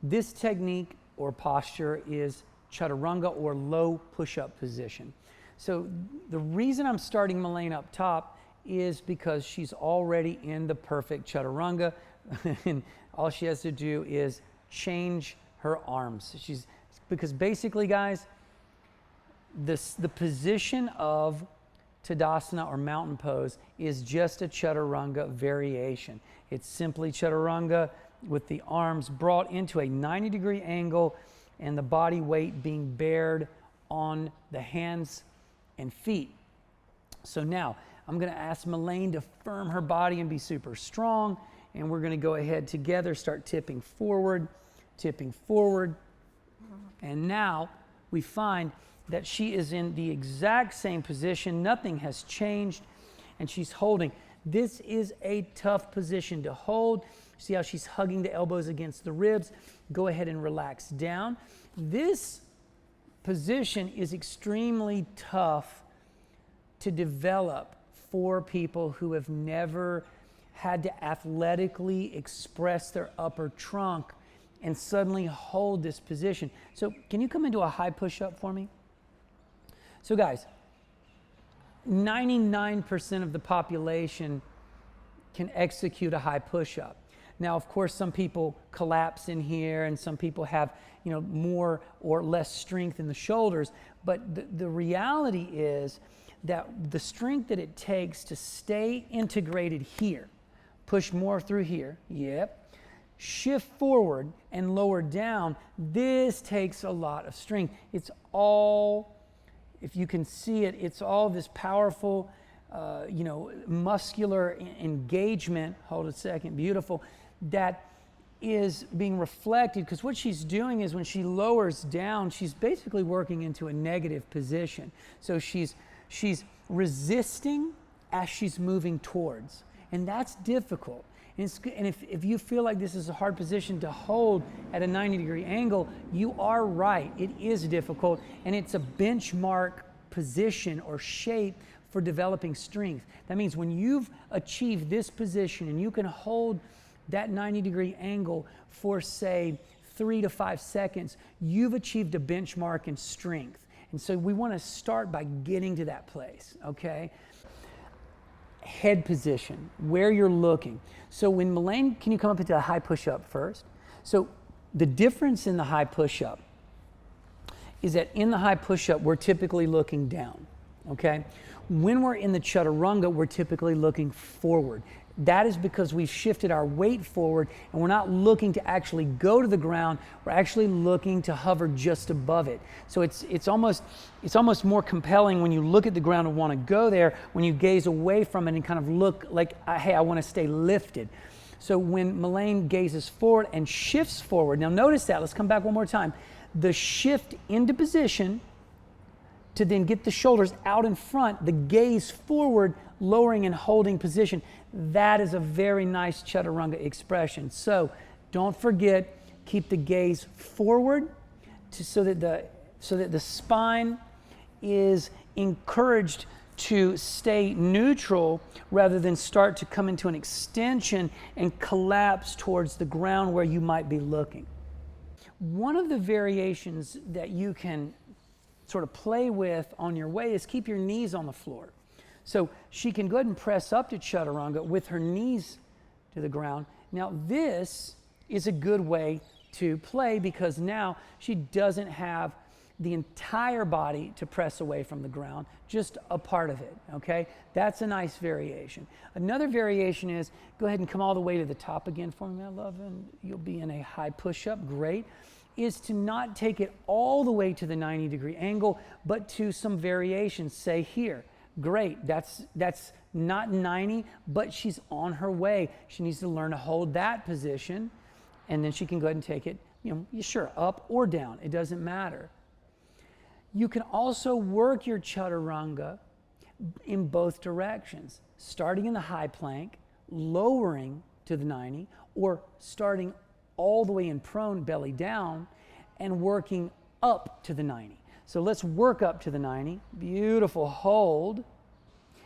This technique or posture is Chaturanga or low push-up position. So the reason I'm starting Melayne up top is because she's already in the perfect Chaturanga and all she has to do is change her arms. Because basically, guys, the position of Tadasana or mountain pose is just a Chaturanga variation. It's simply Chaturanga with the arms brought into a 90-degree angle and the body weight being bared on the hands and feet. So now I'm going to ask Melayne to firm her body and be super strong, and we're going to go ahead together, start tipping forward, and now we find that she is in the exact same position. Nothing has changed, and she's holding. This is a tough position to hold. See how she's hugging the elbows against the ribs? Go ahead and relax down. This position is extremely tough to develop for people who have never had to athletically express their upper trunk and suddenly hold this position. So can you come into a high push-up for me? So guys, 99% of the population can execute a high push-up. Now, of course, some people collapse in here and some people have, more or less strength in the shoulders. But the reality is that the strength that it takes to stay integrated here, push more through here, yep, shift forward and lower down, this takes a lot of strength. It's all, if you can see it, it's all this powerful, muscular engagement, hold a second, beautiful, that is being reflected, because what she's doing is when she lowers down, she's basically working into a negative position. So she's resisting as she's moving towards, and that's difficult. And if you feel like this is a hard position to hold at a 90-degree angle, you are right. It is difficult, and it's a benchmark position or shape for developing strength. That means when you've achieved this position and you can hold that 90-degree angle for, say, 3 to 5 seconds, you've achieved a benchmark in strength. And so we want to start by getting to that place, okay? Head position, where you're looking. So when Melayne, can you come up into a high push-up first? So the difference in the high push-up is that in the high push-up, we're typically looking down, okay? When we're in the Chaturanga, we're typically looking forward. That is because we've shifted our weight forward and we're not looking to actually go to the ground, we're actually looking to hover just above it. So it's almost more compelling when you look at the ground and want to go there, when you gaze away from it and kind of look like, hey, I want to stay lifted. So when Melayne gazes forward and shifts forward, now notice that, let's come back one more time. The shift into position to then get the shoulders out in front, the gaze forward, lowering and holding position. That is a very nice Chaturanga expression. So don't forget, keep the gaze forward so that the spine is encouraged to stay neutral rather than start to come into an extension and collapse towards the ground where you might be looking. One of the variations that you can sort of play with on your way is keep your knees on the floor. So she can go ahead and press up to Chaturanga with her knees to the ground. Now this is a good way to play because now she doesn't have the entire body to press away from the ground, just a part of it, okay? That's a nice variation. Another variation is, go ahead and come all the way to the top again for me, my love, and you'll be in a high push-up, great, is to not take it all the way to the 90-degree angle, but to some variations, say here. Great, that's not 90, but she's on her way. She needs to learn to hold that position, and then she can go ahead and take it, sure, up or down, it doesn't matter. You can also work your Chaturanga in both directions, starting in the high plank, lowering to the 90, or starting all the way in prone, belly down, and working up to the 90. So let's work up to the 90. Beautiful, hold.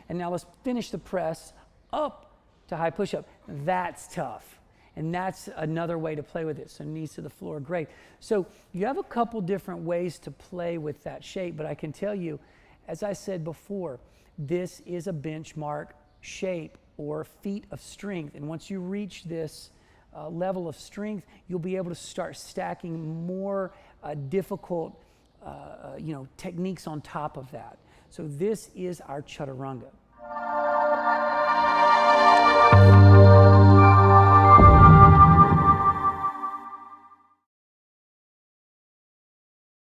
And now let's finish the press up to high push-up. That's tough. And that's another way to play with it. So knees to the floor, great. So you have a couple different ways to play with that shape, but I can tell you, as I said before, this is a benchmark shape or feat of strength. And once you reach this level of strength, you'll be able to start stacking more difficult techniques on top of that. So this is our Chaturanga.